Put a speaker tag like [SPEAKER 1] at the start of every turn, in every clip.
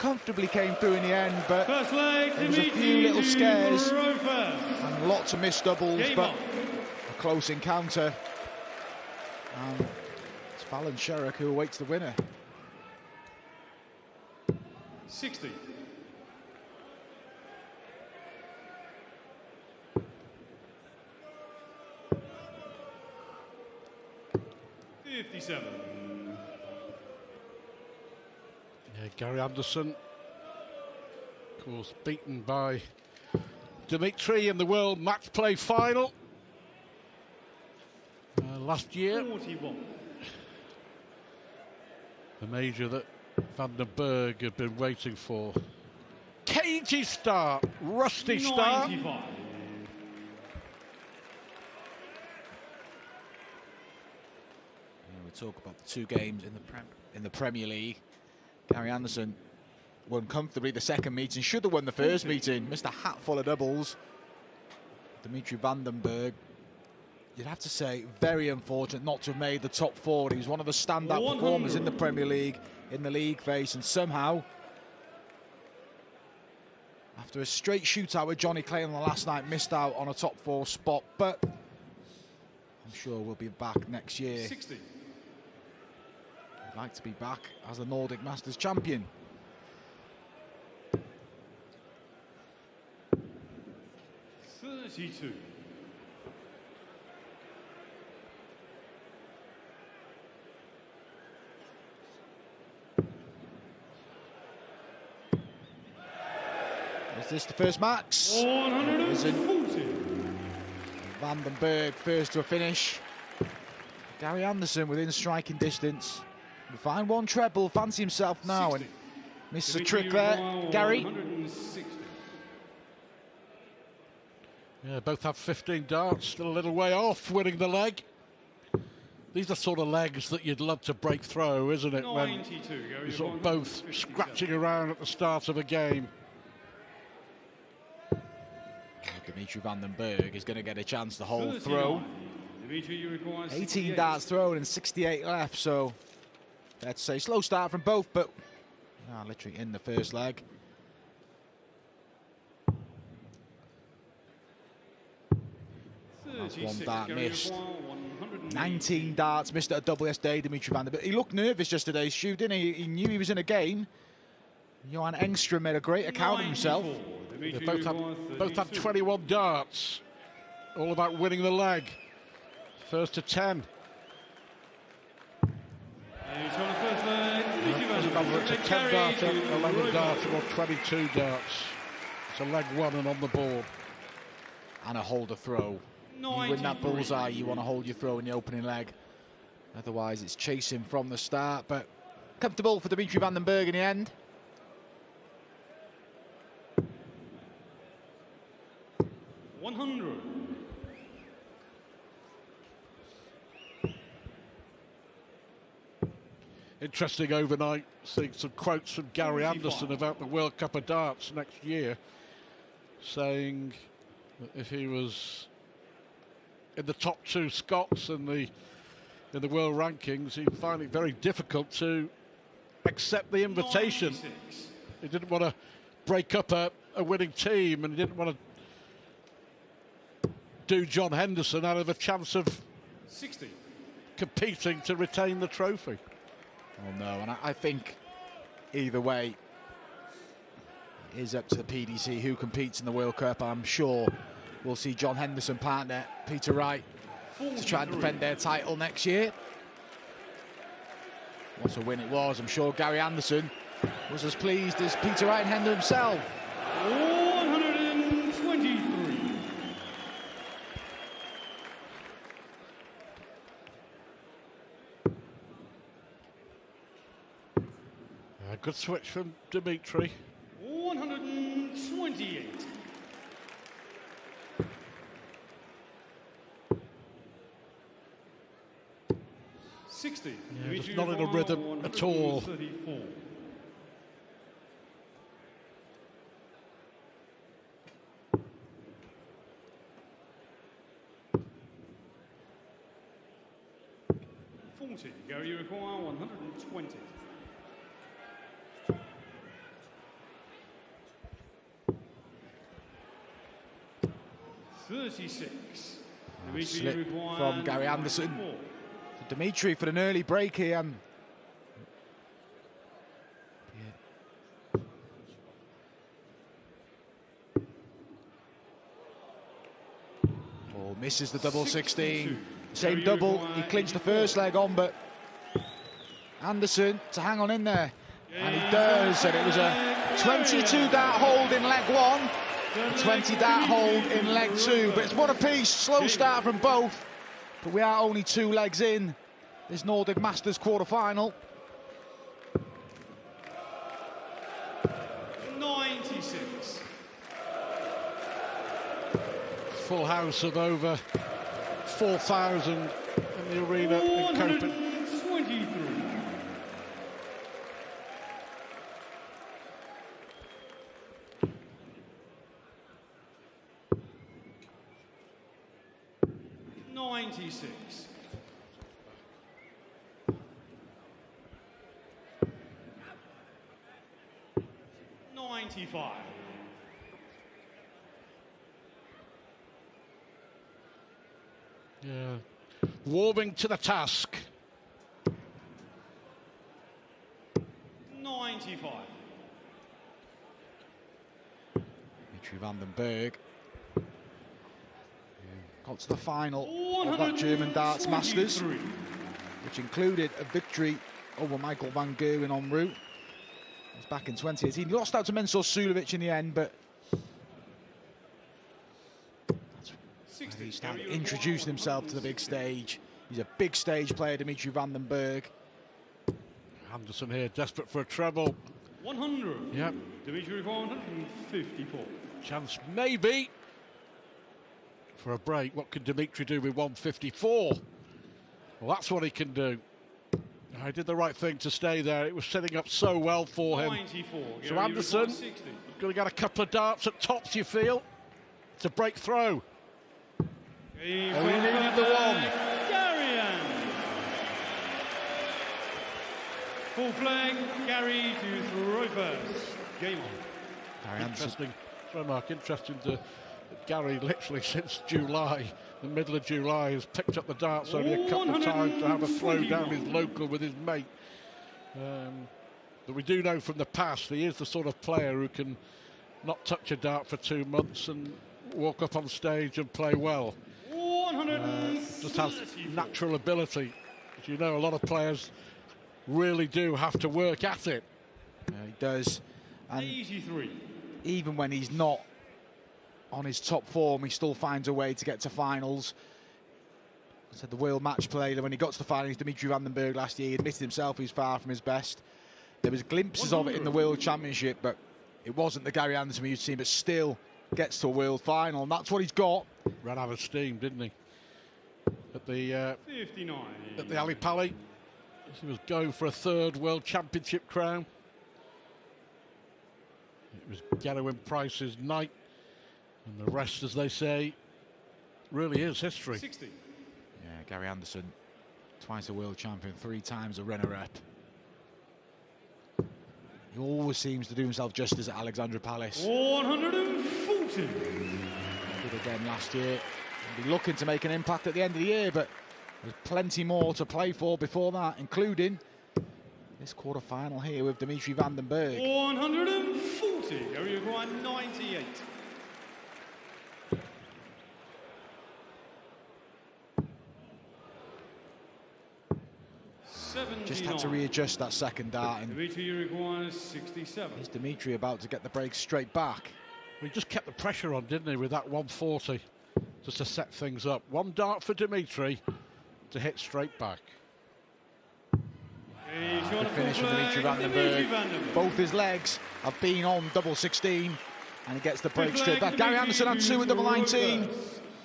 [SPEAKER 1] comfortably came through in the end, but
[SPEAKER 2] First leg,
[SPEAKER 1] there was a few little scares and lots of missed doubles, but a close encounter. And it's Fallon Sherrock who awaits the winner.
[SPEAKER 2] 60. $57.
[SPEAKER 3] Yeah, Gary Anderson, of course, beaten by Dimitri in the World Match Play Final last year.
[SPEAKER 2] 41.
[SPEAKER 3] The major that Van den Bergh had been waiting for. Cagey start, rusty start.
[SPEAKER 2] 95.
[SPEAKER 1] We talk about the two games in the Premier League. Gary Anderson won comfortably the second meeting, should have won the first meeting, missed a hatful of doubles. Dimitri Van den Bergh, you'd have to say, very unfortunate not to have made the top four. He was one of the standout performers in the Premier League, in the league phase, and somehow, after a straight shootout with Johnny Clayton last night, missed out on a top four spot, but I'm sure we'll be back next year.
[SPEAKER 2] 60.
[SPEAKER 1] I'd like to be back as the Nordic Masters champion.
[SPEAKER 2] $32.
[SPEAKER 1] Is this the first max?
[SPEAKER 2] 140.
[SPEAKER 1] Van den Bergh first to a finish. Gary Anderson within striking distance. We find one treble, fancy himself now,
[SPEAKER 2] 60.
[SPEAKER 1] and misses a trick there. Gary.
[SPEAKER 2] 160.
[SPEAKER 3] Yeah, both have 15 darts, still a little way off winning the leg. These are sort of legs that you'd love to break through, isn't it?
[SPEAKER 2] 92.
[SPEAKER 3] When you're sort of both scratching around at the start of a game.
[SPEAKER 1] Dimitri Van den Bergh is going to get a chance to hold
[SPEAKER 2] 39.
[SPEAKER 1] throw.
[SPEAKER 2] Dimitri, you require
[SPEAKER 1] 18
[SPEAKER 2] 68.
[SPEAKER 1] darts thrown and 68 left, so fair to say slow start from both, but literally in the first leg. That's one dart missed. 19 darts missed at a double yesterday, Dimitri Van den Bergh. He looked nervous just today's shoot, didn't he? He knew he was in a game. Johan Engström made a great account of himself.
[SPEAKER 3] They both had 21 darts. All about winning the leg. First to 10. Doesn't matter if it's a 10 darter, 11 darter or 22 darts. It's a leg one and on the board.
[SPEAKER 1] And a holder throw. You win that bullseye, you want to hold your throw in the opening leg. Otherwise, it's chasing from the start. But comfortable for Dimitri Van den Bergh in the end.
[SPEAKER 2] $100.
[SPEAKER 3] Interesting overnight, seeing some quotes from Gary Anderson about the World Cup of Darts next year, saying that if he was in the top two Scots in the world rankings, he'd find it very difficult to accept the invitation.
[SPEAKER 2] 96.
[SPEAKER 3] He didn't want to break up a winning team, and he didn't want to do John Henderson out of a chance of
[SPEAKER 2] 60.
[SPEAKER 3] competing to retain the trophy.
[SPEAKER 1] Oh no, and I think either way it is up to the PDC who competes in the World Cup. I'm sure we'll see John Henderson partner Peter Wright to try and defend their title next year. What a win it was. I'm sure Gary Anderson was as pleased as Peter Wright and Henderson himself.
[SPEAKER 2] 123.
[SPEAKER 3] A good switch from Dimitri.
[SPEAKER 2] 128. $60.
[SPEAKER 3] Yeah, just not in a rhythm at all.
[SPEAKER 2] 134. $40. Gary, you require 120. 36. Dimitri, you
[SPEAKER 1] Slip
[SPEAKER 2] require
[SPEAKER 1] from Gary Anderson.
[SPEAKER 2] 94.
[SPEAKER 1] So Dimitri for an early break here. Oh, misses the double 16. Same
[SPEAKER 2] Gary,
[SPEAKER 1] double,
[SPEAKER 2] you
[SPEAKER 1] he
[SPEAKER 2] require
[SPEAKER 1] clinched the
[SPEAKER 2] 84.
[SPEAKER 1] first leg on, but Anderson to hang on in there. And he does, and it was a 22 dart hold in leg one, a 20 dart hold in leg two. But it's one apiece, slow start from both. But we are only 2 legs in this Nordic Masters quarter-final.
[SPEAKER 2] 96.
[SPEAKER 3] Full house of over 4,000 in the arena in Copenhagen.
[SPEAKER 2] 123. $96. 95.
[SPEAKER 3] Yeah, warming to the task.
[SPEAKER 2] 95.
[SPEAKER 1] Dimitri Bergh got to the final of that German Darts Masters, which included a victory over Michael van Gerwen en route. It was back in 2018. He lost out to Mensur Suljovic in the end, but that's where he started introducing himself to the big stage. He's a big stage player, Dimitri Bergh.
[SPEAKER 3] Anderson here, desperate for a treble.
[SPEAKER 2] 100.
[SPEAKER 3] Yep.
[SPEAKER 2] Dimitri 154.
[SPEAKER 3] Chance maybe for a break. What can Dimitri do with 154? Well, that's what he can do. I did the right thing to stay there. It was setting up so well for him.
[SPEAKER 2] 94.
[SPEAKER 3] So Anderson going to get a couple of darts at tops, you feel, to break through.
[SPEAKER 2] He
[SPEAKER 3] And we needed the one.
[SPEAKER 2] Full flag, Gary to throw first. Game on.
[SPEAKER 1] Gary Anderson.
[SPEAKER 3] Interesting. Sorry, Mark, interesting that Gary, literally since July, the middle of July, has picked up the darts only a couple of times to have a throw down his local with his mate. But we do know from the past he is the sort of player who can not touch a dart for 2 months and walk up on stage and play well. Just has natural ability. As you know, a lot of players really do have to work at it.
[SPEAKER 1] Yeah, he does. And
[SPEAKER 2] 83.
[SPEAKER 1] even when he's not on his top form, he still finds a way to get to finals. I said the world match play, when he got to the finals, Dimitri Bergh last year, he admitted himself he was far from his best. There was glimpses of it in the World Championship, but it wasn't the Gary Anderson we used to see, but still gets to a world final, and that's what he's got.
[SPEAKER 3] Ran out of steam, didn't he? At the
[SPEAKER 2] 59.
[SPEAKER 3] At the Ali Pali, he was going for a 3rd World Championship crown. It was Gerwyn Price's night, and the rest, as they say, really is history.
[SPEAKER 2] 60.
[SPEAKER 1] Yeah, Gary Anderson, twice a world champion, 3 times a runner-up. He always seems to do himself justice at Alexandra Palace.
[SPEAKER 2] 140.
[SPEAKER 1] Did again last year. He'll be looking to make an impact at the end of the year, but there's plenty more to play for before that, including this quarter-final here with Dimitri Bergh.
[SPEAKER 2] 140. Gary Uruguay 98.
[SPEAKER 1] Just had to readjust that second dart. And
[SPEAKER 2] Dimitri Uruguay 67.
[SPEAKER 1] is Dimitri about to get the break straight back?
[SPEAKER 3] He just kept the pressure on, didn't he, with that 140, just to set things up. 1 dart for Dimitri to hit straight back.
[SPEAKER 1] Good finish from Dimitri Bergh. Both his legs have been on double 16, and he gets the break straight back. Gary Anderson had 2 at double 19.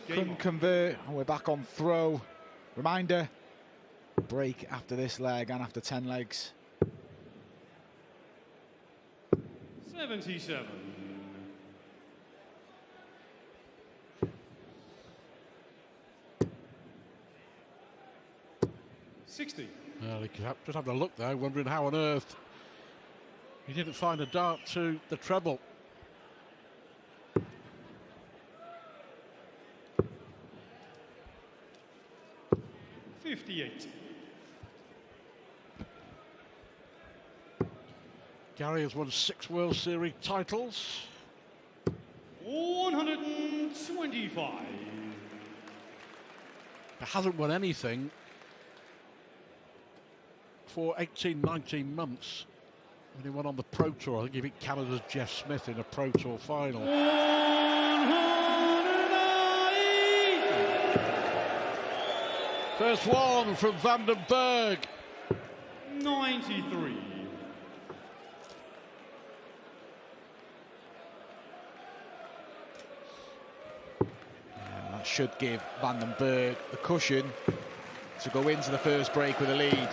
[SPEAKER 1] Couldn't convert, and we're back on throw. Reminder, break after this leg and after 10 legs.
[SPEAKER 2] 77. $60.
[SPEAKER 3] Well, he could just having a look there, wondering how on earth he didn't find a dart to the treble.
[SPEAKER 2] 58.
[SPEAKER 3] Gary has won 6 World Series titles.
[SPEAKER 2] 125.
[SPEAKER 3] But hasn't won anything for 18, 19 months. When he went on the Pro Tour, I think he beat Canada's Jeff Smith in a Pro Tour final.
[SPEAKER 2] 108.
[SPEAKER 3] First one from Bergh.
[SPEAKER 2] 93.
[SPEAKER 1] That should give Bergh the cushion to go into the first break with a lead.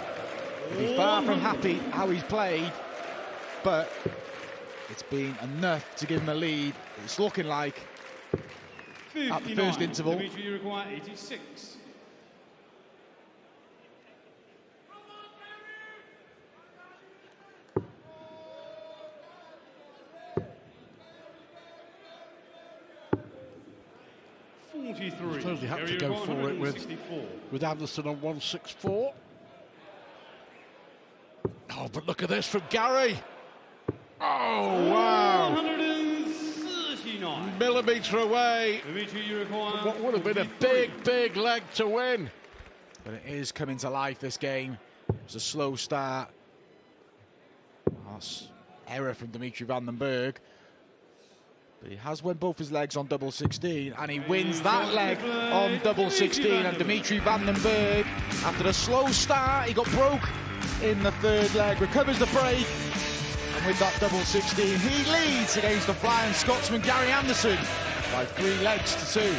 [SPEAKER 1] He's far from happy how he's played, but it's been enough to give him a lead. It's looking like
[SPEAKER 2] 59.
[SPEAKER 1] at the first interval.
[SPEAKER 2] Dimitri, you require 86.
[SPEAKER 3] I suppose he had to go for it with Anderson on 164. Oh, but look at this from Gary. Oh, wow.
[SPEAKER 2] 139.
[SPEAKER 3] Millimetre away.
[SPEAKER 2] Dimitri, you require
[SPEAKER 3] What would have been a
[SPEAKER 2] 43.
[SPEAKER 3] big leg to win.
[SPEAKER 1] But it is coming to life, this game. It was a slow start. Error from Dimitri Bergh. But he has won both his legs on double 16, and he wins that leg on double 16. And Dimitri Bergh, after a slow start, he got broke in the third leg, recovers the break, and with that double 16, he leads against the flying Scotsman Gary Anderson by 3 legs to 2.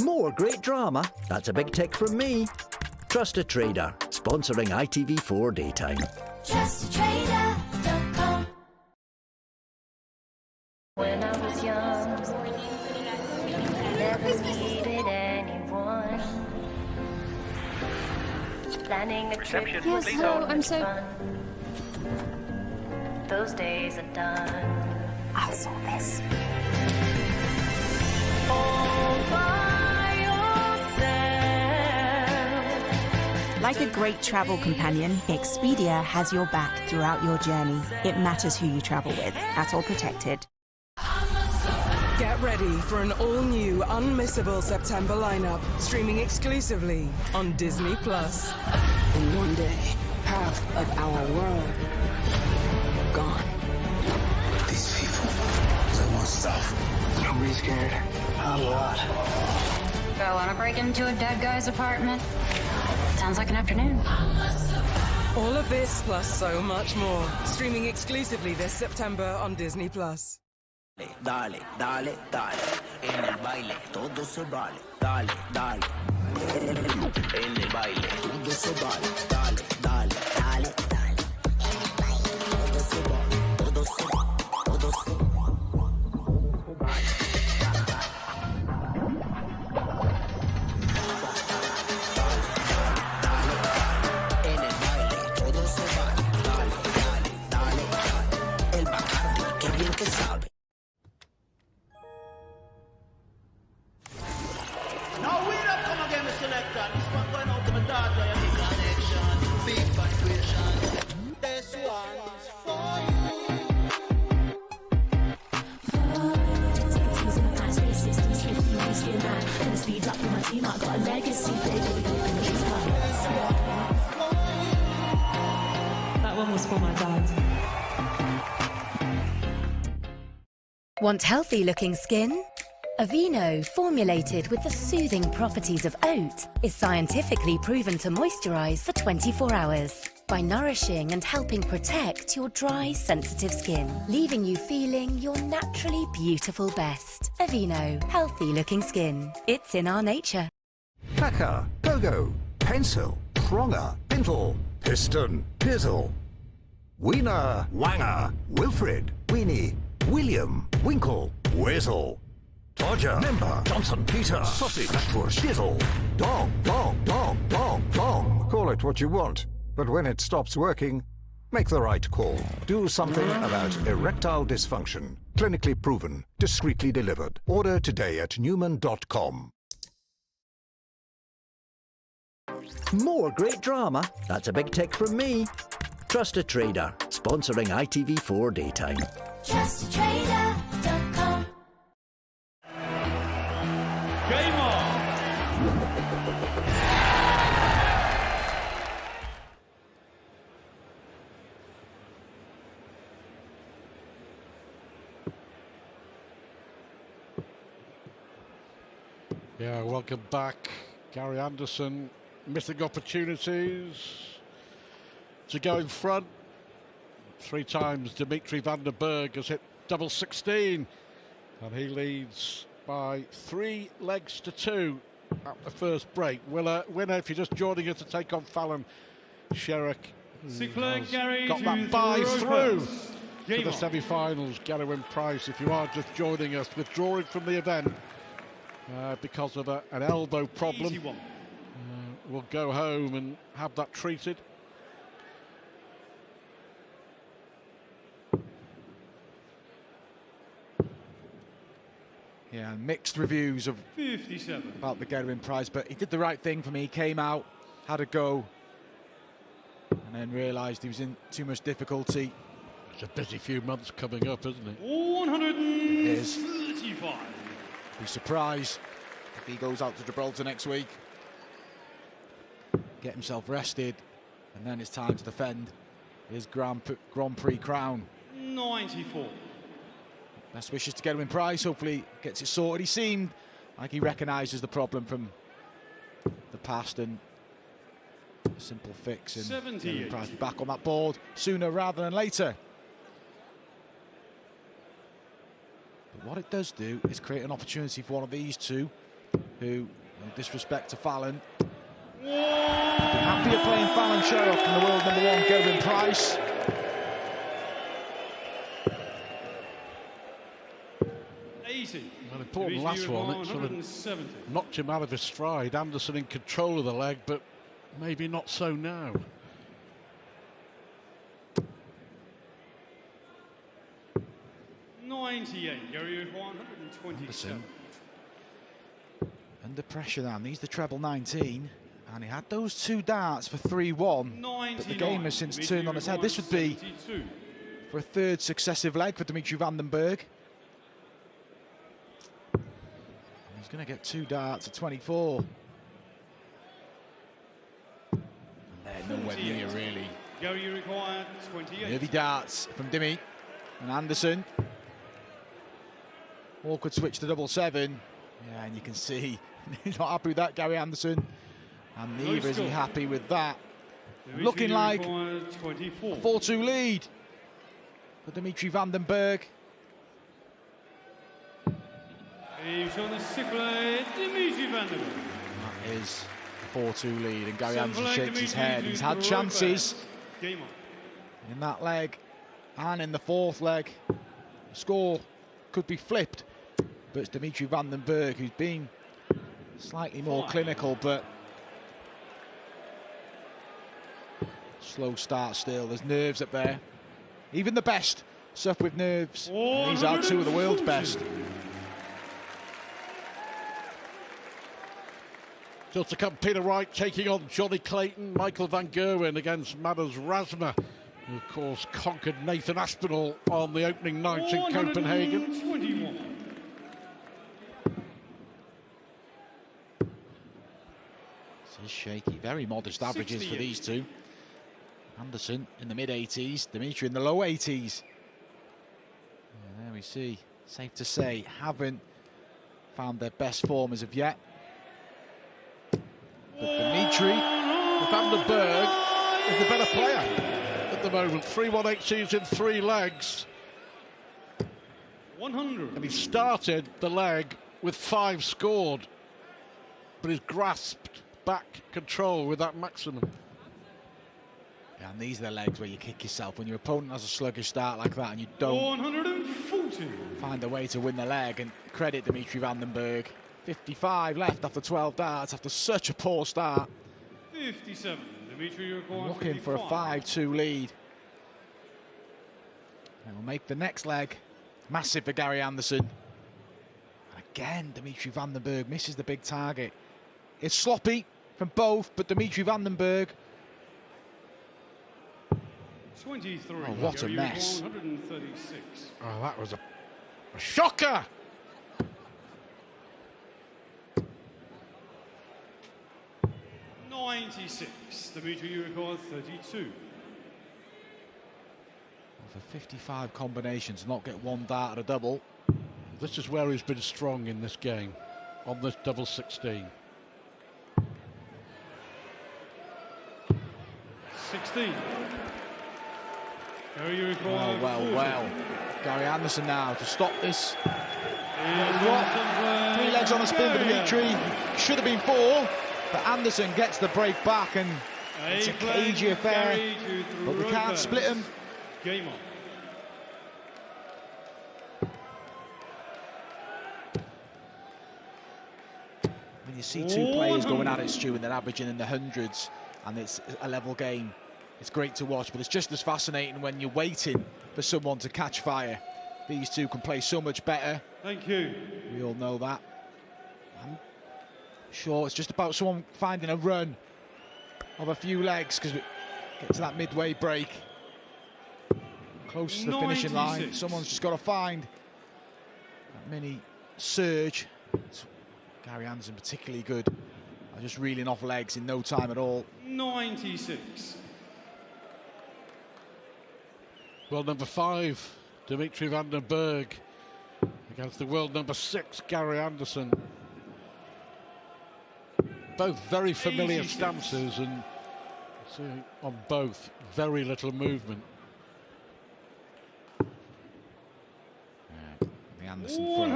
[SPEAKER 4] More great drama. That's a big tick from me. Trust a Trader, sponsoring ITV4 Daytime.
[SPEAKER 5] TrustATrader.com.
[SPEAKER 6] When I was young, never needed anyone. Planning a trip.
[SPEAKER 7] Yes, hello, I'm so...
[SPEAKER 6] fun. Those days are done.
[SPEAKER 7] I saw this.
[SPEAKER 6] All by yourself.
[SPEAKER 8] Like a great travel companion, Expedia has your back throughout your journey. It matters who you travel with. That's all protected.
[SPEAKER 9] Get ready for an all-new, unmissable September lineup, streaming exclusively on Disney+.
[SPEAKER 10] In one day, half of our world gone.
[SPEAKER 11] These people, they want stuff.
[SPEAKER 10] Don't be scared. A lot.
[SPEAKER 7] Go on a break into a dead guy's apartment. Sounds like an afternoon.
[SPEAKER 9] All of this plus so much more, streaming exclusively this September on Disney+.
[SPEAKER 11] Dale, dale, dale. En el baile todo se vale. Dale, dale. En el baile todo se vale. Dale, dale, dale, dale. En el baile todo se vale. Todo se vale. Todo se vale. En el baile todo se vale. Dale, dale, dale, dale. El Bacardi, qué bien que sabe.
[SPEAKER 12] Now we don't come again, Mr. Selector. This one going out to my daughter, your big connection, big vibration. This one's for you.
[SPEAKER 13] That one was for my dad.
[SPEAKER 14] Want healthy-looking skin? Aveeno, formulated with the soothing properties of oat, is scientifically proven to moisturize for 24 hours. by nourishing and helping protect your dry, sensitive skin, leaving you feeling your naturally beautiful best. Aveeno, healthy looking skin. It's in our nature.
[SPEAKER 5] Packer, Pogo, Pencil, Pronger, Pintle, Piston, Pizzle, Wiener, Wanger, Wilfred, Weenie, William, Winkle, Weasel, Dodger, Member, Johnson, Peter, Sausage, Blackbush, Dizzle, Dong, Dong, Dong, Dong, Dong. Call it what you want, but when it stops working, make the right call. Do something about erectile dysfunction. Clinically proven, discreetly delivered. Order today at Newman.com.
[SPEAKER 4] More great drama. That's a big tick from me. Trust a Trader, sponsoring ITV4 Daytime.
[SPEAKER 6] TrustATrader.com.
[SPEAKER 2] Game on!
[SPEAKER 3] Yeah, welcome back. Gary Anderson missing opportunities to go in front. 3 times Dimitri van der Bergh has hit double 16, and he leads by 3 legs to 2 at the first break. Winner, if you're just joining us to take on Fallon Sherrick,
[SPEAKER 2] Gary
[SPEAKER 3] got that bye through to
[SPEAKER 2] Game
[SPEAKER 3] the
[SPEAKER 2] on.
[SPEAKER 3] semi-finals. Gary Price, if you are just joining us, withdrawing from the event because of an elbow problem.
[SPEAKER 2] Easy one.
[SPEAKER 3] Will go home and have that treated.
[SPEAKER 1] Yeah, mixed reviews of
[SPEAKER 2] 57.
[SPEAKER 1] about the Gerwin Prize, but he did the right thing for me. He came out, had a go, and then realised he was in too much difficulty.
[SPEAKER 3] It's a busy few months coming up, isn't it?
[SPEAKER 2] 135.
[SPEAKER 1] Be surprised if he goes out to Gibraltar next week. Get himself rested, and then it's time to defend his Grand Prix crown.
[SPEAKER 2] 94.
[SPEAKER 1] Best wishes to Gerwin Price. Hopefully gets it sorted. He seemed like he recognises the problem from the past, and a simple fix. And Gerwin Price be back on that board sooner rather than later. But what it does do is create an opportunity for one of these two, who, no disrespect to Fallon, be happier playing Fallon Sherrick than the world number 1 Gerwin Price.
[SPEAKER 3] An important last one. It sort of knocked him out of his stride. Anderson in control of the leg, but maybe not so now.
[SPEAKER 2] Gary with 127.
[SPEAKER 1] Under pressure now, needs the treble 19, and he had those 2 darts for 3-1, but the game has since turned on its head. This would be for a 3rd successive leg for Dimitri van den Bergh. He's going to get 2 darts at 24. And they're nowhere near, really.
[SPEAKER 2] Gary, you require 28.
[SPEAKER 1] Nervy darts from Dimmy and Anderson. Awkward switch to double 7. Yeah, and you can see he's not happy with that, Gary Anderson. And neither is he happy with that. Looking like a 4-2 lead for Dimitri van den Bergh.
[SPEAKER 2] He's on the siffler, Dimitri van den Bergh.
[SPEAKER 1] That is a 4-2 lead, and Gary Anderson shakes his head. He's had chances
[SPEAKER 2] in
[SPEAKER 1] that leg and in the 4th leg. The score could be flipped, but it's Dimitri van den Bergh who's been slightly more clinical, but slow start still. There's nerves up there. Even the best suffer with nerves. And these are 2 of the world's best.
[SPEAKER 3] Still to come, Peter Wright taking on Johnny Clayton. Michael van Gerwen against Madas Razma, who of course conquered Nathan Aspinall on the opening night in Copenhagen.
[SPEAKER 2] 21.
[SPEAKER 1] This is shaky, very modest averages for these two. Anderson in the mid-80s, Dimitri in the low 80s. And there we see, safe to say, haven't found their best form as of yet. But Dimitri van den Bergh
[SPEAKER 3] is the better player at the moment. 3-1-8 in 3 legs.
[SPEAKER 2] 100.
[SPEAKER 3] And he started the leg with 5 scored, but he's grasped back control with that maximum.
[SPEAKER 1] Yeah, and these are the legs where you kick yourself when your opponent has a sluggish start like that and you don't
[SPEAKER 2] 140.
[SPEAKER 1] find a way to win the leg. And credit Dimitri Bergh. 55 left after 12 darts after such a poor start.
[SPEAKER 2] 57. Dimitri, you require
[SPEAKER 1] Looking for a 5-2 lead. And we'll make the next leg massive for Gary Anderson. And again, Dimitri Bergh misses the big target. It's sloppy from both, but Dimitri Bergh.
[SPEAKER 2] 23.
[SPEAKER 1] Oh, what a mess.
[SPEAKER 2] 136.
[SPEAKER 3] Oh, that was a shocker.
[SPEAKER 2] Dimitri, you record 32.
[SPEAKER 1] For 55 combinations, not get one dart at a double.
[SPEAKER 3] This is where he's been strong in this game, on this double 16.
[SPEAKER 2] 16. Gary, you require
[SPEAKER 1] Well. Gary Anderson now to stop this.
[SPEAKER 2] Drop.
[SPEAKER 1] 3 legs on a spin for Dimitri. Should have been 4, but Anderson gets the break back, and it's a cagey affair. But we can't split him.
[SPEAKER 2] Game on.
[SPEAKER 1] When you see 2 players going at it, Stu, and they're averaging in the hundreds, and it's a level game, it's great to watch, but it's just as fascinating when you're waiting for someone to catch fire. These two can play so much better.
[SPEAKER 2] Thank you.
[SPEAKER 1] We all know that. I'm sure it's just about someone finding a run of a few legs, because we get to that midway break. Close to the finishing line. Someone's just got to find that mini surge. It's Gary Anderson particularly good. Just reeling off legs in no time at all.
[SPEAKER 2] 96.
[SPEAKER 3] World number 5, Dimitri Bergh, against the world number 6, Gary Anderson. Both very familiar
[SPEAKER 2] 86.
[SPEAKER 3] stances, and on both, very little movement.
[SPEAKER 1] The Anderson throw,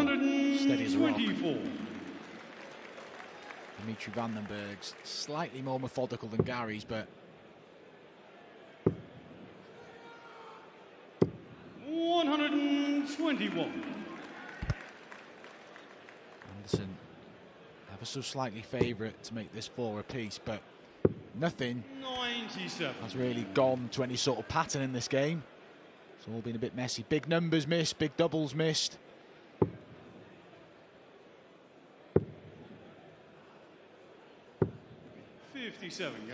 [SPEAKER 1] steady as a rock.
[SPEAKER 2] 124.
[SPEAKER 1] Dimitri Bergh's slightly more methodical than Gary's, but
[SPEAKER 2] 121.
[SPEAKER 1] Anderson ever so slightly favourite to make this 4 apiece, but nothing
[SPEAKER 2] 97.
[SPEAKER 1] has really gone to any sort of pattern in this game. It's all been a bit messy. Big numbers missed, big doubles missed.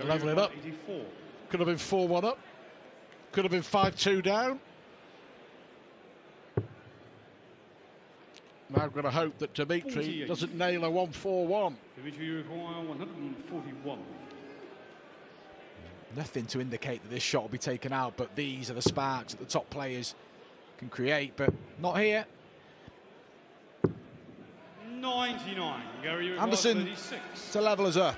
[SPEAKER 3] Level it up.
[SPEAKER 2] 84.
[SPEAKER 3] Could have been 4-1 up. Could have been 5-2 down. Now I'm going to hope that Dimitri
[SPEAKER 2] 48.
[SPEAKER 3] doesn't nail a 1-4-1.
[SPEAKER 2] Dimitri, you require 141.
[SPEAKER 1] Nothing to indicate that this shot will be taken out, but these are the sparks that the top players can create, but not here.
[SPEAKER 2] 99. Gary, you require
[SPEAKER 1] Anderson
[SPEAKER 2] 36.
[SPEAKER 1] to level us up.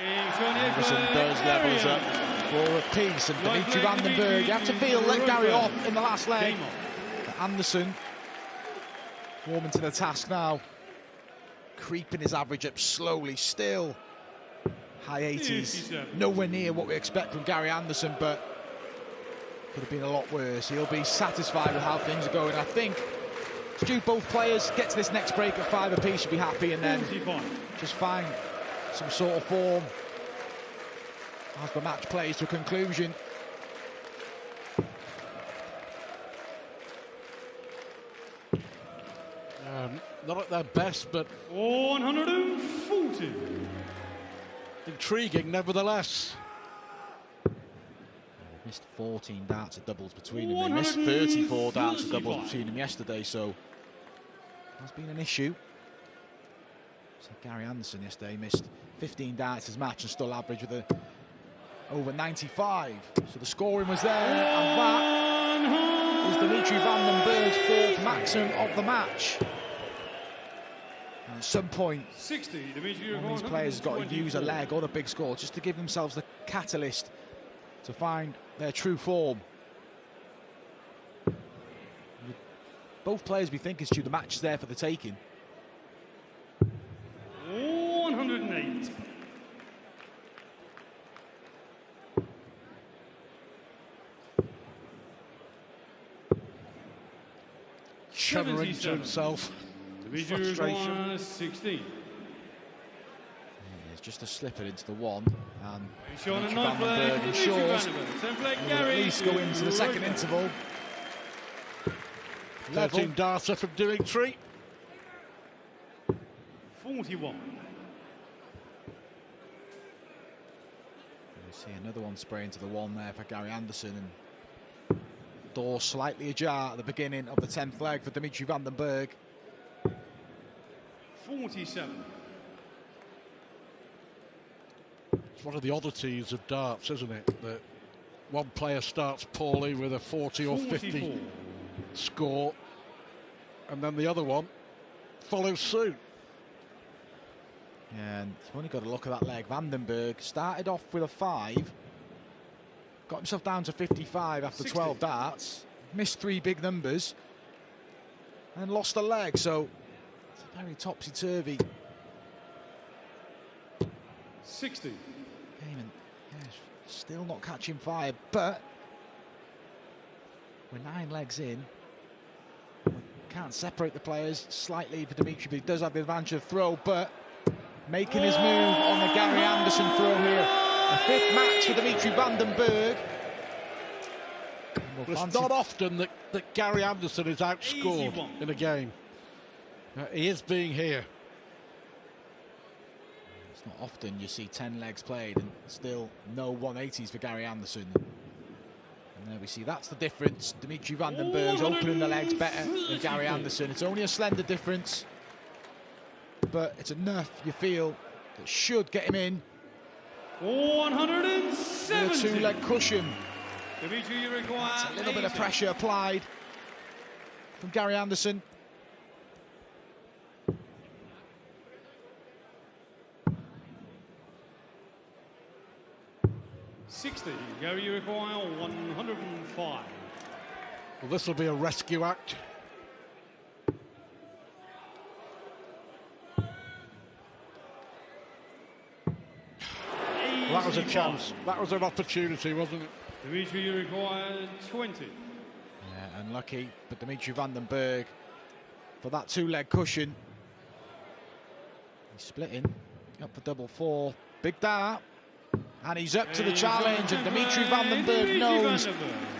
[SPEAKER 1] Anderson does level us up for a piece, and Dimitri Bergh, you have to feel, let Gary off in the last leg. But Anderson warming to the task now, creeping his average up slowly, still high 80s, nowhere near what we expect from Gary Anderson, but could have been a lot worse. He'll be satisfied with how things are going. I think Stu, both players get to this next break at 5 apiece, should be happy, and then just find some sort of form as the match plays to a conclusion.
[SPEAKER 3] Not at their best, but
[SPEAKER 2] 140.
[SPEAKER 3] Intriguing nevertheless.
[SPEAKER 1] Missed 14 darts of doubles between them. They missed 34 darts of doubles between them yesterday, so that's been an issue. So Gary Anderson yesterday missed 15 darts his match and still averaged with over 95. So the scoring was there, and that is Dimitri Bergh's 4th maximum of the match. At some point,
[SPEAKER 2] 60, Dimitri,
[SPEAKER 1] one of these players has got to use a leg or a big score just to give themselves the catalyst to find their true form. Both players be thinking, Stu, the match is there for the taking.
[SPEAKER 2] 108.
[SPEAKER 3] Shuddering to himself.
[SPEAKER 2] Frustration. 16.
[SPEAKER 1] It's just a slipper into the one, and
[SPEAKER 2] Dimitri
[SPEAKER 1] Bergh ensures will at least go into the second interval.
[SPEAKER 3] 13 darter from Dimitri.
[SPEAKER 2] 41.
[SPEAKER 1] You see another one spray into the one there for Gary Anderson, and door slightly ajar at the beginning of the 10th leg for Dimitri van den Bergh.
[SPEAKER 2] 47.
[SPEAKER 3] It's one of the oddities of darts, isn't it? That one player starts poorly with a 40 or 50 score, and then the other one follows suit.
[SPEAKER 1] Yeah, and you've only got to look at that leg. Van den Bergh started off with a 5, got himself down to 55 after
[SPEAKER 2] 60.
[SPEAKER 1] 12 darts, missed 3 big numbers, and lost a leg. So it's a very topsy-turvy
[SPEAKER 2] 60.
[SPEAKER 1] game, and yeah, still not catching fire. But we're 9 legs in. We can't separate the players. Slight lead for Dimitri, but he does have the advantage of throw. But making his move on the Gary Anderson throw here. A 5th match for Dimitri van den Bergh.
[SPEAKER 3] It's not often that Gary Anderson is outscored in a game. He is being here.
[SPEAKER 1] It's not often you see 10 legs played and still no 180s for Gary Anderson. And there we see that's the difference. Dimitri van den Bergh's opening the legs better than Gary Anderson. It's only a slender difference, but it's enough, you feel, that should get him in.
[SPEAKER 2] 170.
[SPEAKER 1] With a 2-leg cushion.
[SPEAKER 2] Dimitri, you require
[SPEAKER 1] That's a little bit of pressure applied from Gary Anderson.
[SPEAKER 2] Gary, you require 105.
[SPEAKER 3] Well, this will be a rescue act. Well, that was a chance. That was an opportunity, wasn't it?
[SPEAKER 2] Dimitri, you require 20.
[SPEAKER 1] Yeah, unlucky, but Dimitri van den Bergh for that 2-leg cushion. He's splitting up for double 4. Big dart. And he's up to the challenge, and Dimitri van den Bergh knows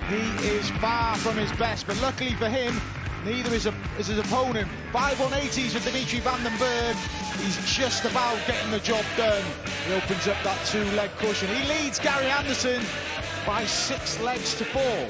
[SPEAKER 1] he is far from his best, but luckily for him, neither is his opponent. 5 180s for Dimitri van den Bergh. He's just about getting the job done. He opens up that 2-leg cushion. He leads Gary Anderson by 6 legs to 4.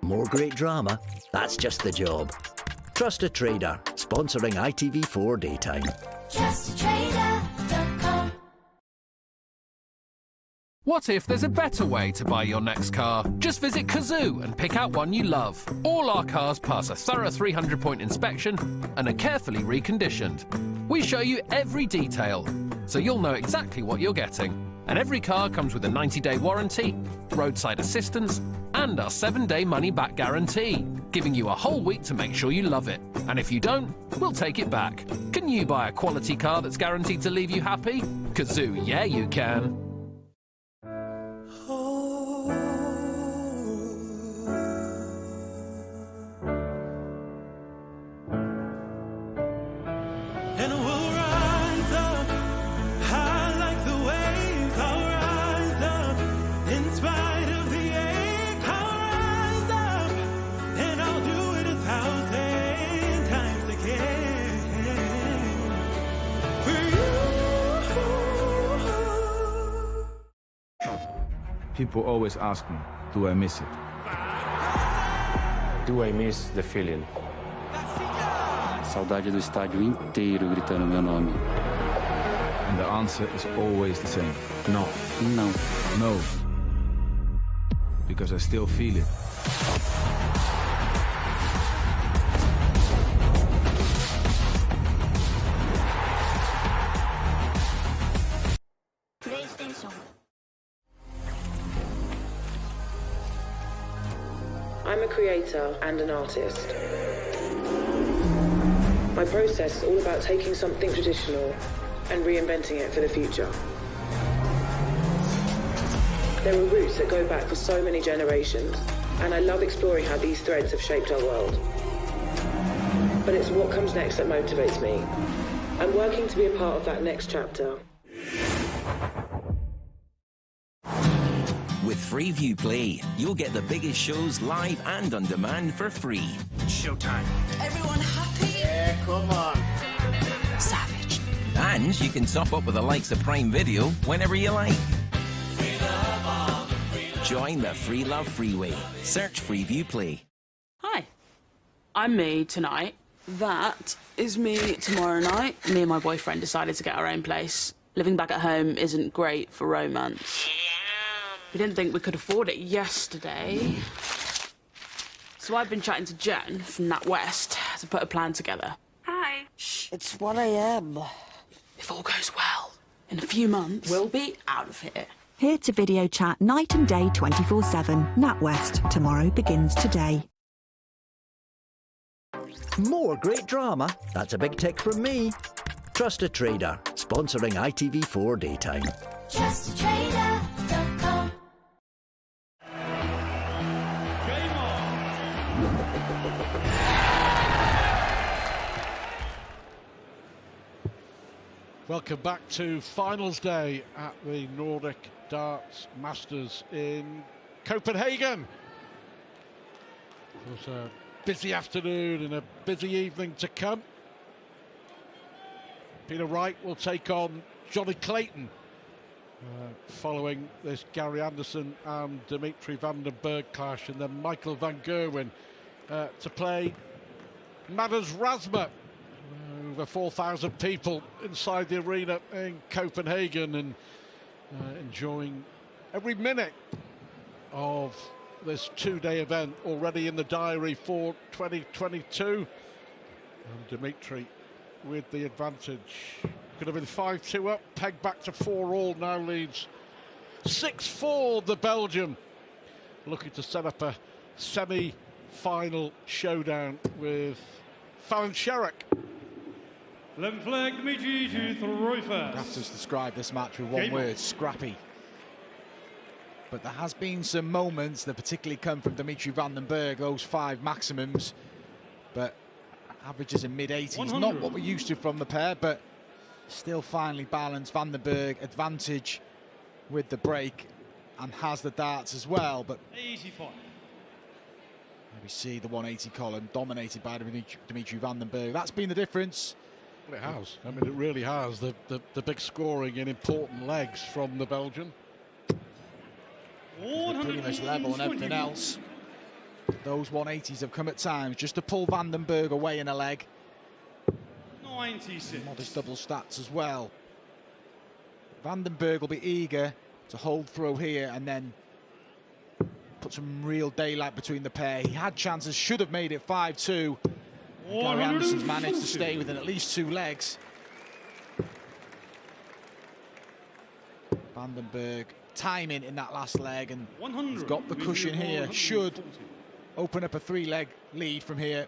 [SPEAKER 4] More great drama? That's just the job. Trust a Trader, sponsoring ITV4 Daytime.
[SPEAKER 15] TrustATrader.com.
[SPEAKER 16] What if there's a better way to buy your next car? Just visit Kazoo and pick out one you love. All our cars pass a thorough 300-point inspection and are carefully reconditioned. We show you every detail, so you'll know exactly what you're getting. And every car comes with a 90-day warranty, roadside assistance, and our 7-day money-back guarantee, giving you a whole week to make sure you love it. And if you don't, we'll take it back. Can you buy a quality car that's guaranteed to leave you happy? Kazoo, yeah you can.
[SPEAKER 15] People always ask me, do I miss it?
[SPEAKER 17] Do I miss the feeling? Saudade do estádio inteiro gritando meu nome.
[SPEAKER 15] And the answer is always the same.
[SPEAKER 17] No. No.
[SPEAKER 15] No. Because I still feel it.
[SPEAKER 18] I'm a creator and an artist. My process is all about taking something traditional and reinventing it for the future. There are roots that go back for so many generations, and I love exploring how these threads have shaped our world. But it's what comes next that motivates me. I'm working to be a part of that next chapter.
[SPEAKER 11] With Freeview Play, you'll get the biggest shows live and on demand for free. Showtime.
[SPEAKER 6] Everyone happy? Yeah, come on.
[SPEAKER 11] Savage. And you can top up with the likes of Prime Video whenever you like. Join the Free Love Freeway. Search Freeview Play.
[SPEAKER 19] Hi. I'm me tonight. That is me tomorrow night. Me and my boyfriend decided to get our own place. Living back at home isn't great for romance. We didn't think we could afford it yesterday. So I've been chatting to Jen from NatWest to put a plan together.
[SPEAKER 6] Hi.
[SPEAKER 19] Shh. It's 1 a.m. If all goes well, in a few months, we'll be out of here.
[SPEAKER 8] Here to video chat night and day 24/7. NatWest. Tomorrow begins today.
[SPEAKER 4] More great drama? That's a big tick from me. Trusted Trader, sponsoring ITV4 Daytime.
[SPEAKER 6] TrustedTrader.com.
[SPEAKER 3] Welcome back to finals day at the Nordic Darts Masters in Copenhagen. It was a busy afternoon and a busy evening to come. Peter Wright will take on Johnny Clayton following this Gary Anderson and Dimitri van den Bergh clash, and then Michael van Gerwen to play Madas Razma. Over 4,000 people inside the arena in Copenhagen, and enjoying every minute of this two-day event already in the diary for 2022. And Dimitri with the advantage. Could have been 5-2 up, pegged back to 4-all, now leads 6-4, the Belgian. Looking to set up a semi-final showdown with Fallon Sherrock.
[SPEAKER 2] 11th flag, Dimitri to throw first.
[SPEAKER 1] I have to describe this match with one word: scrappy. But there has been some moments that particularly come from Dimitri van den Bergh, those 5 maximums, but averages in mid-80s. Not what we're used to from the pair, but still finely balanced. Van den Bergh advantage with the break and has the darts as well, but
[SPEAKER 2] 85.
[SPEAKER 1] we see the 180 column dominated by Dimitri van den Bergh. That's been the difference.
[SPEAKER 3] Well, it has. I mean, it really has. The big scoring in important legs from the Belgian.
[SPEAKER 1] Pretty much level and everything else. Those 180s have come at times just to pull van den Bergh away in a leg.
[SPEAKER 2] 96.
[SPEAKER 1] Modest double stats as well. Van den Bergh will be eager to hold through here and then put some real daylight between the pair. He had chances, should have made it 5-2. Gary Anderson's managed to stay within at least 2 legs. Van den Bergh timing in that last leg, and he's got the cushion here. Should open up a 3-leg lead from here.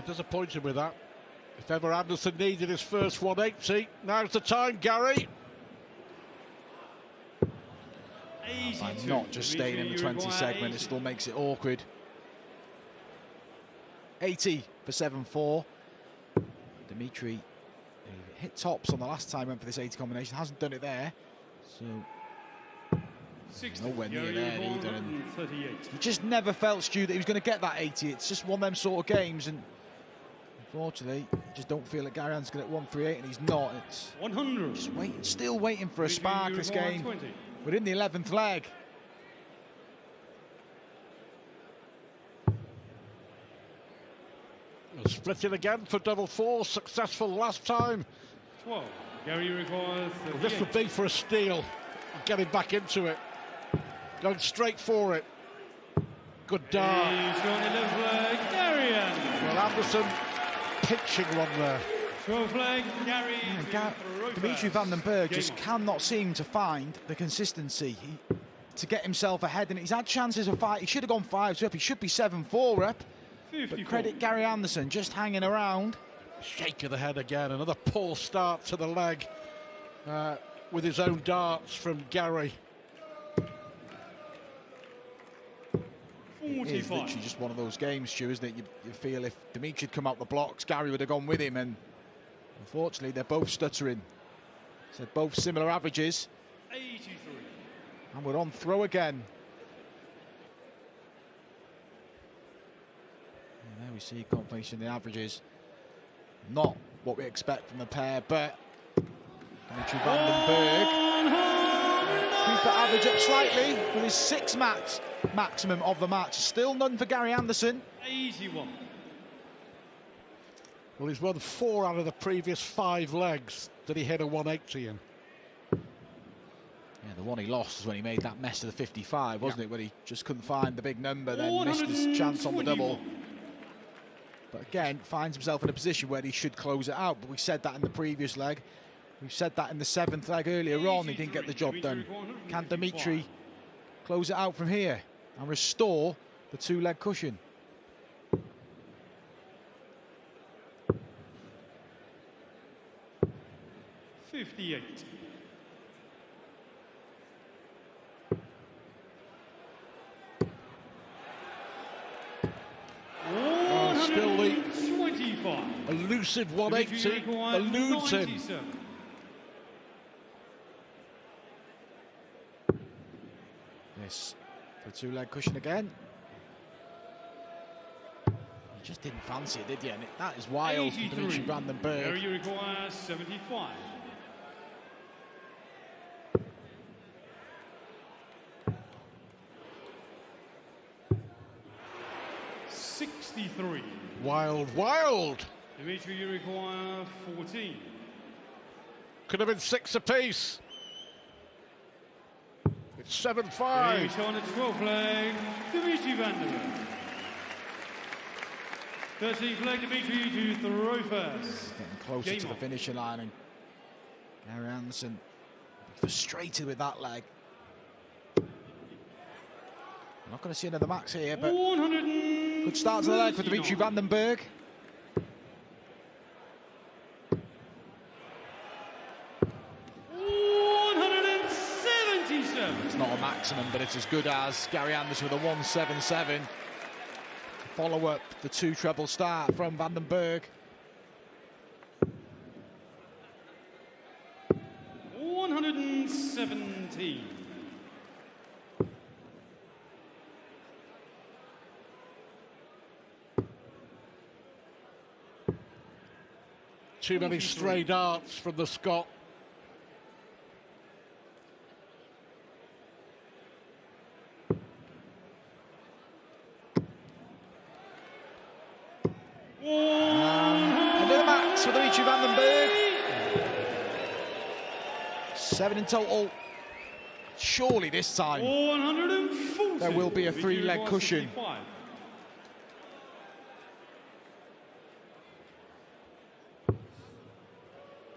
[SPEAKER 3] Disappointed with that. If ever Anderson needed his first 180, now's the time, Gary.
[SPEAKER 1] By not just staying in the 20 segment, it still makes it awkward. 80 for 7-4. Dimitri hit tops on the last time went for this 80 combination, hasn't done it there, so nowhere near there either. And he just never felt, Stu, that he was going to get that 80. It's just one of them sort of games, and Unfortunately, you just don't feel that Gary Anderson's going to get 138, and he's not. It's
[SPEAKER 2] 100.
[SPEAKER 1] Just waiting, still waiting for a spark this game.
[SPEAKER 2] 20.
[SPEAKER 1] We're in the 11th leg.
[SPEAKER 3] Split it again for double four, successful last time.
[SPEAKER 2] 12. Gary requires.
[SPEAKER 3] Well, this would be for a steal. Getting back into it. Going straight for it. Good dart.
[SPEAKER 2] He's got the left leg. Gary Anderson.
[SPEAKER 3] Well, Anderson pitching one there.
[SPEAKER 2] 12 leg. Gary.
[SPEAKER 1] Dimitri van den Bergh just cannot seem to find the consistency to get himself ahead, and he's had chances of fight. He should have gone 5 up. He should be 7-4 up.
[SPEAKER 2] 54.
[SPEAKER 1] But credit Gary Anderson just hanging around.
[SPEAKER 3] Shake of the head again. Another poor start to the leg with his own darts from Gary.
[SPEAKER 1] It is literally just one of those games, Stu, isn't it? You feel if Dimitri had come out the blocks, Gary would have gone with him, and unfortunately they're both stuttering. So both similar averages.
[SPEAKER 2] 83.
[SPEAKER 1] And we're on throw again. And there we see completion, the averages. Not what we expect from the pair, but Dimitri van den Bergh keep the average up slightly with his 6 maximum of the match. Still none for Gary Anderson.
[SPEAKER 2] 81.
[SPEAKER 3] Well, he's won 4 out of the previous 5 legs that he hit a 180 in.
[SPEAKER 1] Yeah, the one he lost was when he made that mess to the 55, wasn't it? When he just couldn't find the big number, then missed his chance on the double. But again, finds himself in a position where he should close it out. But we said that in the previous leg. We've said that in the 7th leg earlier on. He didn't get the job done. Can Dimitri close it out from here and restore the 2-leg cushion?
[SPEAKER 2] $58.
[SPEAKER 3] Still the
[SPEAKER 2] 25.
[SPEAKER 3] Elusive 180 eludes him.
[SPEAKER 1] This for a 2-leg cushion again. You just didn't fancy it, did you? And that is wild from Dimitri van den Bergh.
[SPEAKER 2] Area requires 75. $63.
[SPEAKER 3] Wild, wild.
[SPEAKER 2] Dimitri, you require 14.
[SPEAKER 3] Could have been 6 apiece. It's 7-5.
[SPEAKER 2] He's on the 12th leg, Dimitri van den Bergh. 13th leg, Dimitri to throw first.
[SPEAKER 1] Getting closer to the finishing line, and Gary Anderson frustrated with that leg. I'm not going to see another max here, but good start to the leg for Dimitri van den Bergh. It's not a maximum, but it's as good as Gary Anderson with a 177. Follow up the 2 treble start from van den Bergh.
[SPEAKER 2] 117.
[SPEAKER 3] Too many stray darts from the Scot.
[SPEAKER 1] Another max for Dimitri van den Bergh. 7 in total. Surely this time there will be a 3-leg cushion.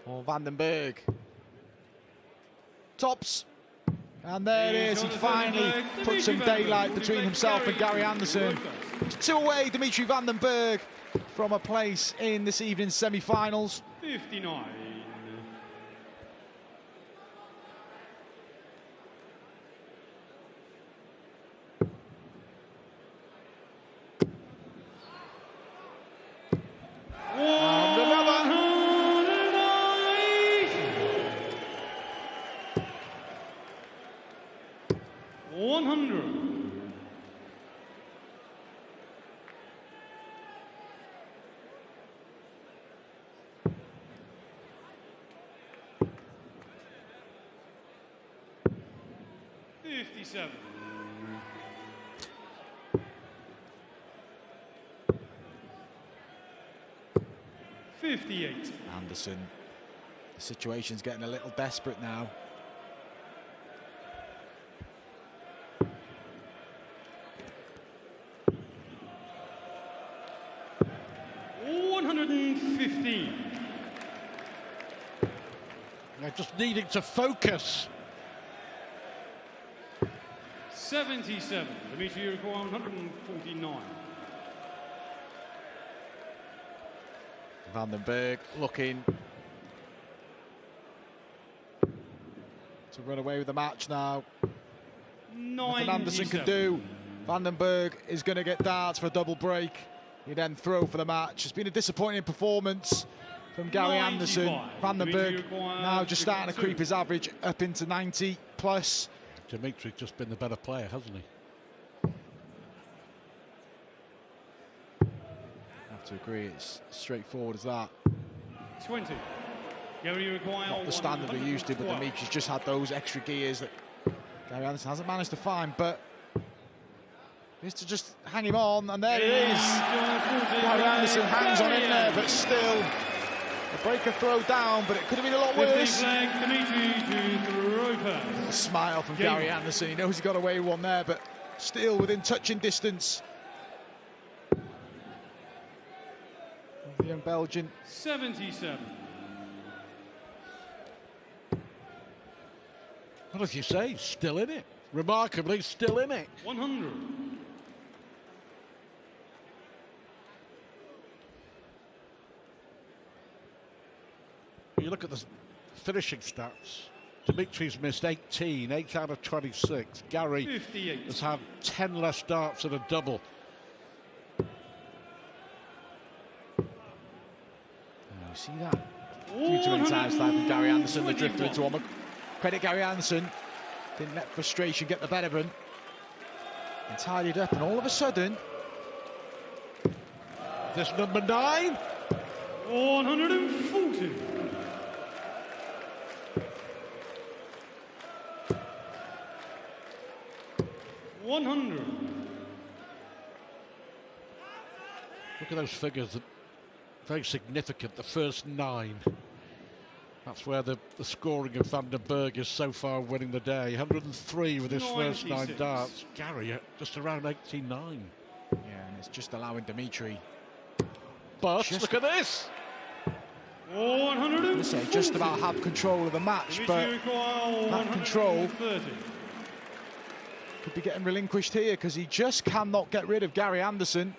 [SPEAKER 1] For van den Bergh. Tops. And there it is. He finally put some daylight between himself and Gary Anderson. 2 away, Dimitri van den Bergh, from a place in this evening's semi-finals.
[SPEAKER 2] 59.
[SPEAKER 3] And another.
[SPEAKER 2] 100. 57. $58.
[SPEAKER 1] Anderson, the situation's getting a little desperate now.
[SPEAKER 2] $115.
[SPEAKER 3] They're just needing to focus.
[SPEAKER 2] 77. Dimitri, you require 149.
[SPEAKER 1] Bergh looking to run away with the match now. Nothing Anderson can do. Bergh is going to get darts for a double break. He then throw for the match. It's been a disappointing performance from Gary Anderson. Bergh now just starting to creep his average up into 90 plus.
[SPEAKER 3] Dimitri's just been the better player, hasn't he?
[SPEAKER 1] I have to agree, it's straightforward as that.
[SPEAKER 2] 20. Gary, you require
[SPEAKER 1] not the standard we're used to, but Dimitri's just had those extra gears that Gary Anderson hasn't managed to find, but is to just hang him on, and there it is. Gary Anderson hangs on in there, but still a breaker throw down, but it could have been a lot worse. A smile from Gary Anderson. He knows he got away with one there, but still within touching distance. The young Belgian.
[SPEAKER 2] 77.
[SPEAKER 3] Well, as you say, still in it. Remarkably, still in it.
[SPEAKER 2] 100.
[SPEAKER 3] You look at the finishing stats. Dimitri's missed 18, 8 out of 26. Gary
[SPEAKER 2] 58.
[SPEAKER 3] has had 10 less darts at a double.
[SPEAKER 1] You see that? A few too many times now from Gary Anderson, the drifter into one. Credit Gary Anderson. Didn't let frustration get the better of him. And tidied up, and all of a sudden...
[SPEAKER 3] This number 9.
[SPEAKER 2] 140. $100.
[SPEAKER 3] Look at those figures. Very significant, the first 9. That's where the scoring of Bergh is so far winning the day. 103 with his
[SPEAKER 2] 96.
[SPEAKER 3] first 9 darts. Gary just around 89.
[SPEAKER 1] Yeah, and it's just allowing Dimitri.
[SPEAKER 3] But look at this.
[SPEAKER 2] 140.
[SPEAKER 1] Say, just about have control of the match, but that control could be getting relinquished here because he just cannot get rid of Gary Anderson.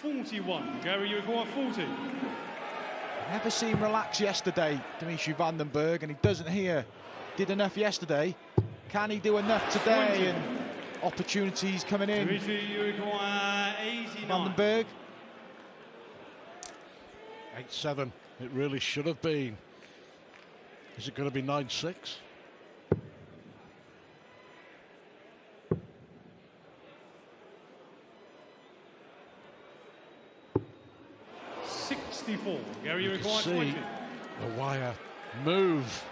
[SPEAKER 2] 41. Gary, you require 40.
[SPEAKER 1] Never seen him relax yesterday, Dimitri Bergh, and he doesn't here. Did enough yesterday. Can he do enough today?
[SPEAKER 2] 20.
[SPEAKER 1] And opportunities coming in.
[SPEAKER 2] Dimitri, you require 89.
[SPEAKER 1] Bergh.
[SPEAKER 3] 8-7. It really should have been. Is it going to be 9-6?
[SPEAKER 2] $64. Gary, you require
[SPEAKER 3] see
[SPEAKER 2] 20.
[SPEAKER 3] The wire move.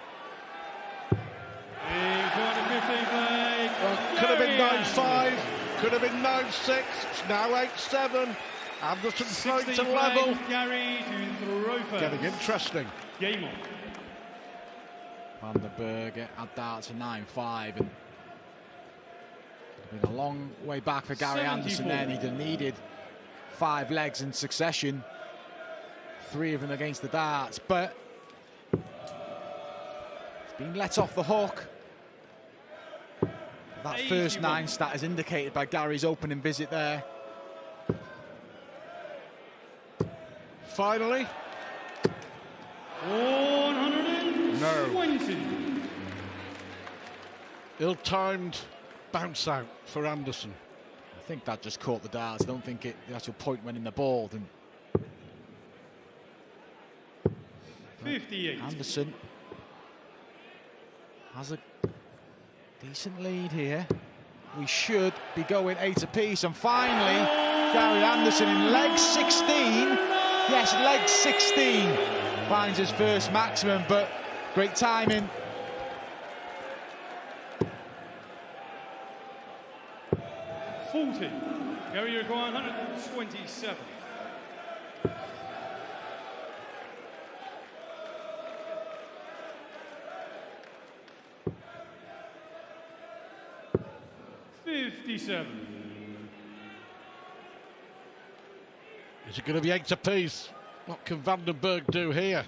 [SPEAKER 3] Could have been 9-5. Could have been 9-6. It's now 8-7. Anderson throwing to level.
[SPEAKER 2] Gary to throw first.
[SPEAKER 3] Getting interesting.
[SPEAKER 2] Game on.
[SPEAKER 1] Bergh had darts at 9-5, and it's been a long way back for Gary
[SPEAKER 2] 74.
[SPEAKER 1] Anderson then. He'd have needed 5 legs in succession, 3 of them against the darts, but it's been let off the hook. That first 9 stat is indicated by Gary's opening visit there.
[SPEAKER 3] Finally.
[SPEAKER 2] 120.
[SPEAKER 3] No. Ill-timed bounce out for Anderson.
[SPEAKER 1] I think that just caught the darts. I don't think the actual point went in the ball. And
[SPEAKER 2] 58.
[SPEAKER 1] Anderson has a decent lead here. We should be going 8 apiece. And finally, Gary Anderson in leg 16. Yes, leg 16 finds his first maximum, but Great timing.
[SPEAKER 2] Gary, you require 127. $57.
[SPEAKER 3] Is it going to be 8 apiece? What can Bergh do here?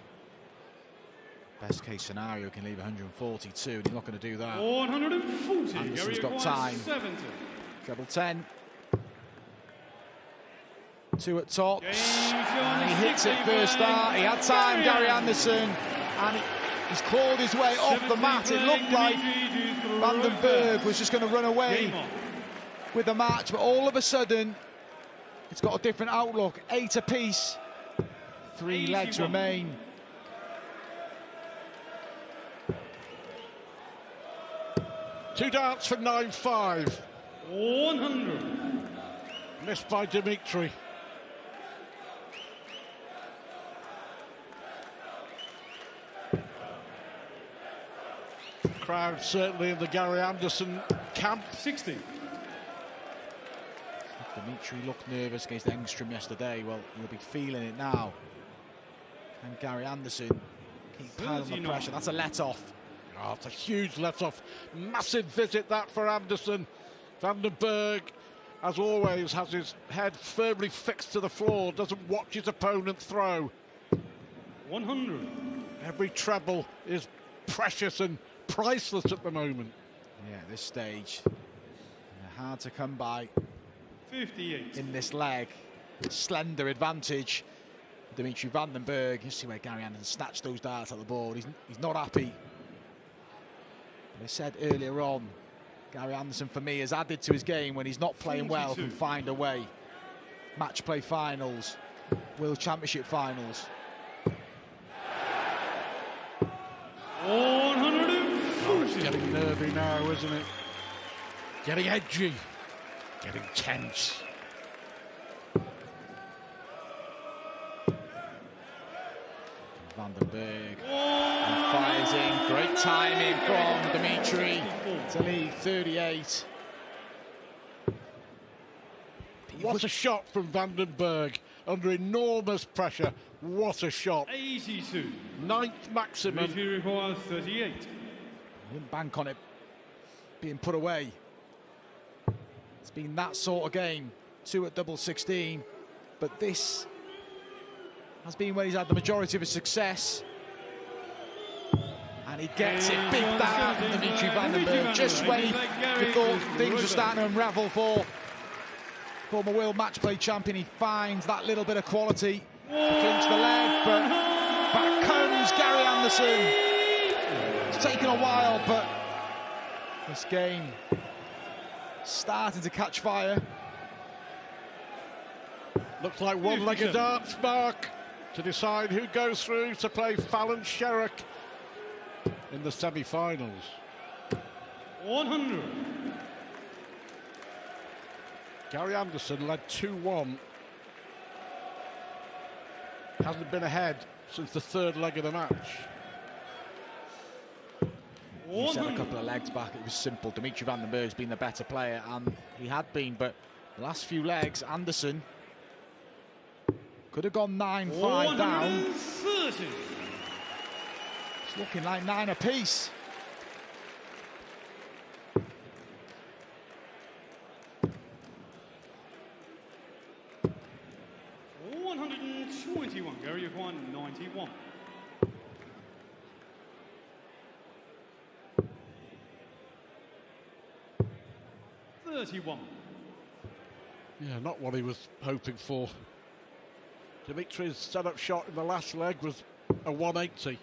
[SPEAKER 1] Best case scenario can leave 142. He's not going to do that.
[SPEAKER 2] 140.
[SPEAKER 1] Anderson's got time.
[SPEAKER 2] 70.
[SPEAKER 1] Treble 10. 2 at tops. And he hits it first start. He had time, Gary Anderson. And he's clawed his way off the mat. It looked like Bergh was just going to run away with the match. But all of a sudden, it's got a different outlook. 8 apiece. 3 legs remain.
[SPEAKER 3] Two darts for 9-5.
[SPEAKER 2] 100.
[SPEAKER 3] Missed by Dimitri. Crowd certainly in the Gary Anderson camp.
[SPEAKER 2] 60.
[SPEAKER 1] Dimitri looked nervous against Engstrom yesterday. Well, he'll be feeling it now. And Gary Anderson keep piling the pressure. That's a let-off.
[SPEAKER 3] Oh, it's a huge let-off. Massive visit that for Anderson. Bergh, as always, has his head firmly fixed to the floor, doesn't watch his opponent throw.
[SPEAKER 2] 100.
[SPEAKER 3] Every treble is precious and priceless at the moment.
[SPEAKER 1] Yeah, at this stage, hard to come by.
[SPEAKER 2] 58.
[SPEAKER 1] In this leg, slender advantage. Dimitri Bergh, you see where Gary Anderson snatched those darts at the board. He's not happy. I said earlier on, Gary Anderson for me has added to his game when he's not playing well, can find a way. Match play finals, World Championship finals.
[SPEAKER 2] 140.
[SPEAKER 3] It's getting nervy now, isn't it? Getting edgy, getting tense.
[SPEAKER 1] Bergh and fires in. Great timing from Dimitri to lead 38.
[SPEAKER 3] What a shot from Bergh under enormous pressure. What a shot.
[SPEAKER 2] 82.
[SPEAKER 3] 9th maximum.
[SPEAKER 2] Dimitri requires 38.
[SPEAKER 1] Wouldn't bank on it being put away. It's been that sort of game. 2 at double 16, but this has been where he's had the majority of his success. And he gets it. Big dart from Dimitri Bergh, just when you thought things were starting to unravel for former world match play champion. He finds that little bit of quality to clinch the leg, but back comes Gary Anderson. It's taken a while, but this game starting to catch fire.
[SPEAKER 3] Looks like one-legged darts, Mark, to decide who goes through to play Fallon Sherrock in the semi-finals.
[SPEAKER 2] 100.
[SPEAKER 3] Gary Anderson led 2-1. Hasn't been ahead since the 3rd leg of the match.
[SPEAKER 1] You said a couple of legs back, it was simple. Dimitri Bergh's been the better player, and he had been, but the last few legs, Anderson could have gone 9-5 down.
[SPEAKER 2] 130.
[SPEAKER 1] It's looking like 9 apiece.
[SPEAKER 2] $121. Gary, you've won 91. $31.
[SPEAKER 3] Yeah, not what he was hoping for. Dimitri's set-up shot in the last leg was a 180.
[SPEAKER 1] You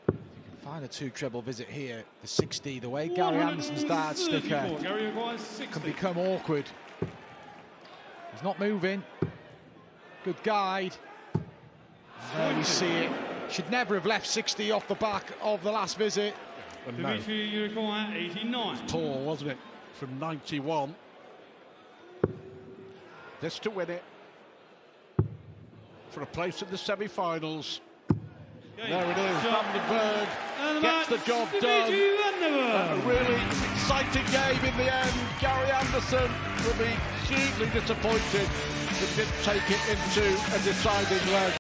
[SPEAKER 1] can find a 2 treble visit here. The 60, the way Gary Anderson's dart sticker can become awkward. He's not moving. Good guide. There we see it. Should never have left 60 off the back of the last visit.
[SPEAKER 2] Dimitri, you require 89.
[SPEAKER 3] Tall, wasn't it? From 91. This to win it. For a place in the semi-finals. There it is, Van den Bergh
[SPEAKER 2] And
[SPEAKER 3] gets the job done. A really exciting game in the end. Gary Anderson will be hugely disappointed that didn't take it into a deciding leg.